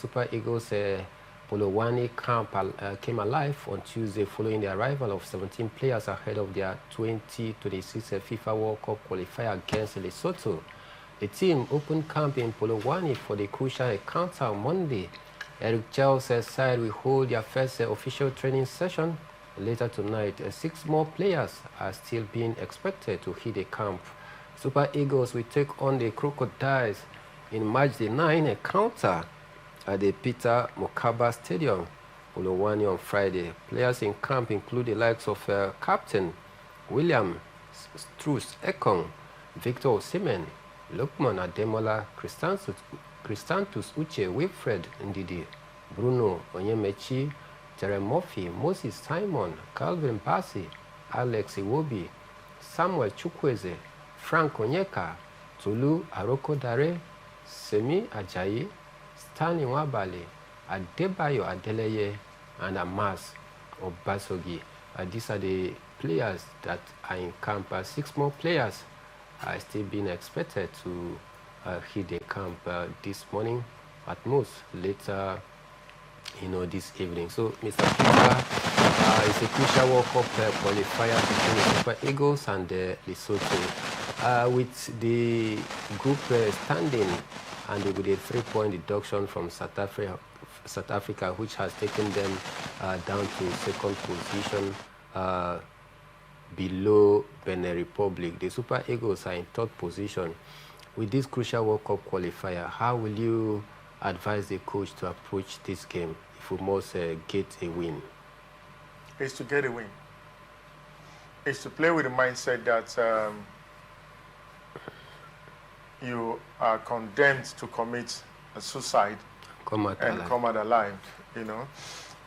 Super Eagles Polokwane camp came alive on Tuesday following the arrival of 17 players ahead of their 2026 FIFA World Cup qualifier against Lesotho. The team opened camp in Polokwane for the crucial encounter on Monday. Eric Chelsea's side will hold their first official training session later tonight. 6 more players are still being expected to hit the camp. Super Eagles will take on the Crocodiles in March the 9th encounter at the Peter Mokaba Stadium, Polokwane, on Friday. Players in camp include the likes of Captain William Struss Ekong, Victor Osimhen, Lukman Ademola, Christantus Uche, Wilfred Ndidi, Bruno Onyemechi, Jeremy Murphy, Moses Simon, Calvin Bassey, Alex Iwobi, Samuel Chukwueze, Frank Onyeka, Tulu Arokodare, Semi Ajayi, Stanley Nwabali, Adebayo Adeleye, and Amas Obasogi. These are the players that are in camp. 6 more players are still being expected to hit the camp this morning, at most later, this evening. So, Mr. Peter, it's a crucial World Cup qualifier between the Super Eagles and Lesotho. With the group standing and with a 3-point deduction from South Africa, which has taken them down to second position below Benin Republic. The Super Eagles are in 3rd position. With this crucial World Cup qualifier, how will you advise the coach to approach this game if we must get a win? It's to get a win. It's to play with the mindset that you are condemned to commit a suicide come out alive,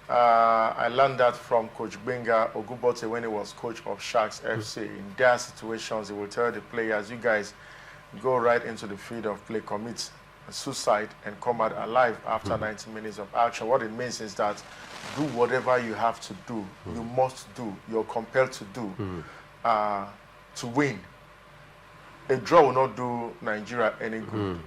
I learned that from Coach Benga Ogubote when he was coach of Sharks FC. In their situations, he will tell the players, you guys go right into the field of play, commit suicide, and come out alive after 90 minutes of action. What it means is that do whatever you have to do, you must do, you're compelled to do to win. A draw will not do Nigeria any good,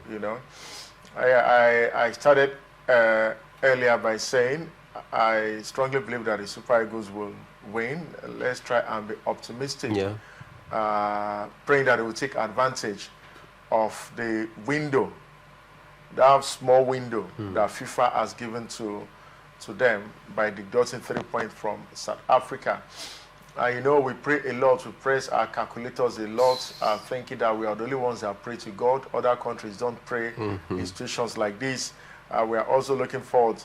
I started earlier by saying I strongly believe that the Super Eagles will win. Let's try and be optimistic, praying that they will take advantage of the window, that small window that FIFA has given to them by deducting 3 points from South Africa. We pray a lot, we praise our calculators a lot, thinking that we are the only ones that pray to God. Other countries don't pray in situations like this. We are also looking forward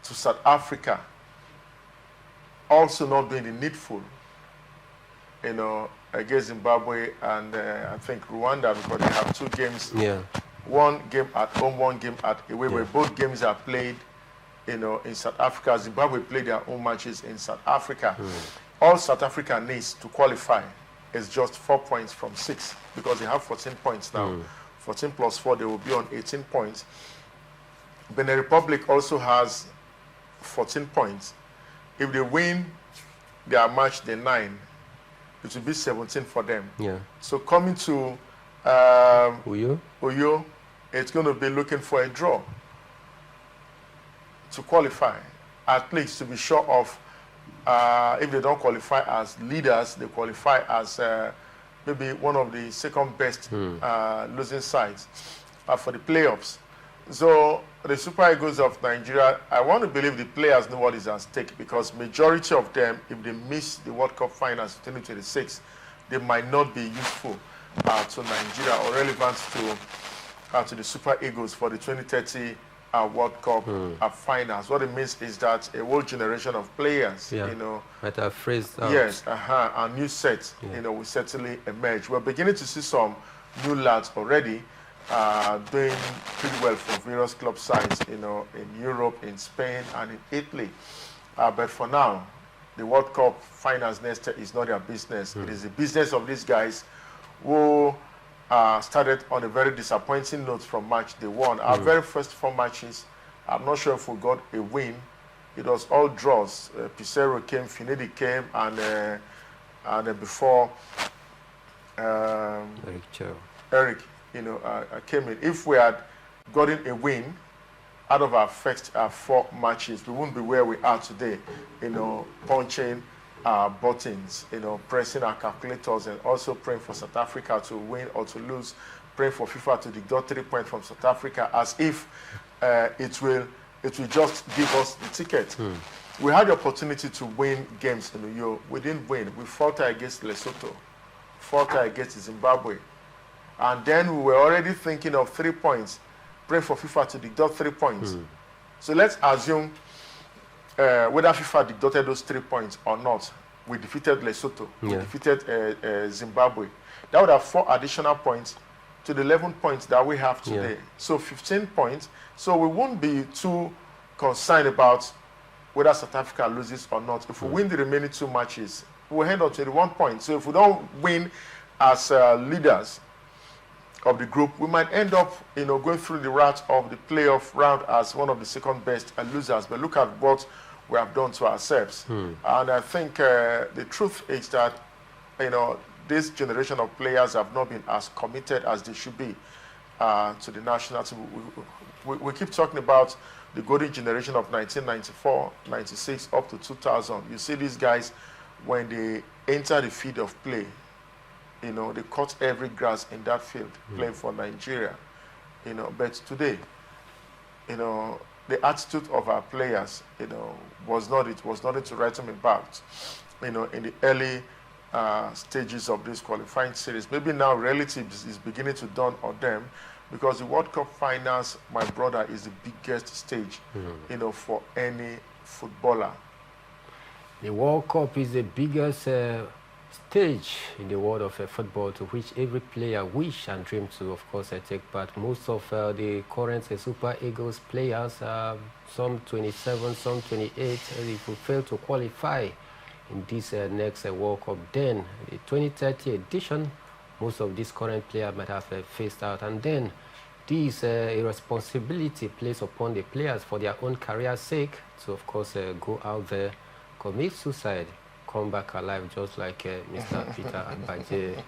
to South Africa also not doing the needful, against Zimbabwe and I think Rwanda, because they have 2 games. One game at home, one game at away, where both games are played in South Africa. Zimbabwe play their own matches in South Africa. All South Africa needs to qualify is just 4 points from 6, because they have 14 points now. 14 plus 4, they will be on 18 points. Benin Republic also has 14 points. If they win their match, the 9, it will be 17 for them. So coming to Uyo, it's going to be looking for a draw to qualify, at least to be sure of, if they don't qualify as leaders, they qualify as maybe one of the second best losing sides for the playoffs. So the Super Eagles of Nigeria, I want to believe the players know what is at stake, because majority of them, if they miss the World Cup finals 2026, they might not be useful to Nigeria or relevant to the Super Eagles for the 2030 World Cup finals. What it means is that a whole generation of players, might have phrased out. Yes, a new set, will certainly emerge. We're beginning to see some new lads already doing pretty well for various club sides, in Europe, in Spain, and in Italy. But for now, the World Cup finals next year is not their business. It is the business of these guys who started on a very disappointing note from match day 1. Our very first 4 matches, I'm not sure if we got a win. It was all draws. Pissarro came, Finidi came, and before Eric came in. If we had gotten a win out of our first 4 matches, we wouldn't be where we are today, punching our buttons, pressing our calculators, and also praying for South Africa to win or to lose, praying for FIFA to deduct 3 points from South Africa, as if it will just give us the ticket. We had the opportunity to win games in the Euro. We didn't win. We fought against Lesotho, fought against Zimbabwe, and then we were already thinking of 3 points, praying for FIFA to deduct 3 points. So let's assume whether FIFA deducted those 3 points or not. We defeated Lesotho, we defeated Zimbabwe. That would have 4 additional points to the 11 points that we have today. So 15 points. So we won't be too concerned about whether South Africa loses or not. If we win the remaining 2 matches, we'll end on 21 points. So if we don't win as leaders of the group, we might end up, going through the route of the playoff round as one of the second best losers. But look at what we have done to ourselves. And I think the truth is that, this generation of players have not been as committed as they should be to the national team. We keep talking about the golden generation of 1994, 96, up to 2000. You see these guys, when they enter the field of play, they cut every grass in that field, playing for Nigeria. But today, the attitude of our players, was nothing to write them about. In the early stages of this qualifying series, maybe now reality is beginning to dawn on them, because the World Cup finals, my brother, is the biggest stage, for any footballer. The World Cup is the biggest stage in the world of football, to which every player wish and dream to, of course, take part. Most of the current Super Eagles players, some 27, some 28, if we fail to qualify in this next World Cup, then the 2030 edition, most of these current players might have phased out, and then this irresponsibility placed upon the players for their own career's sake to, of course, go out there, commit suicide, come back alive, just like Mr. Peter Agbaje.